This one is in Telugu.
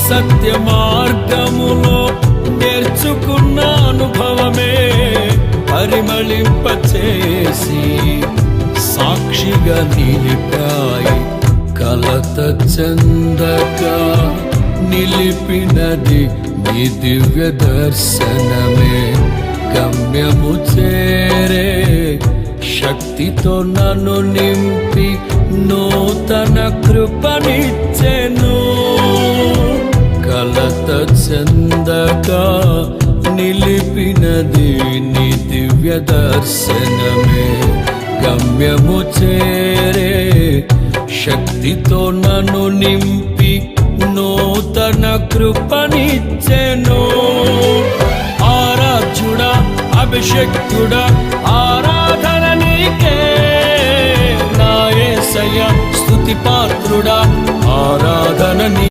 సత్య మార్గములో నేర్చుకున్న అనుభవమే పరిమళింపచేసి సాక్షిగా నిలిపాయి. కలత చెందక నిలిపినది నీ దివ్య దర్శనమే. గమ్యము చేరే శక్తితో నన్ను నింపి నూతన కృపనిచ్చెను. కలత చెందక నిలిపినది నీ దివ్య దర్శనమే. గమ్యము చేరే శక్తితో నన్ను నింపి నూతన కృపనిచ్చెను. ఆరాధ్యుడా, అభిషక్తుడా, ఆరాధన నీకే నా యేసయ్యా. స్తుతి పాత్రుడా, ఆరాధన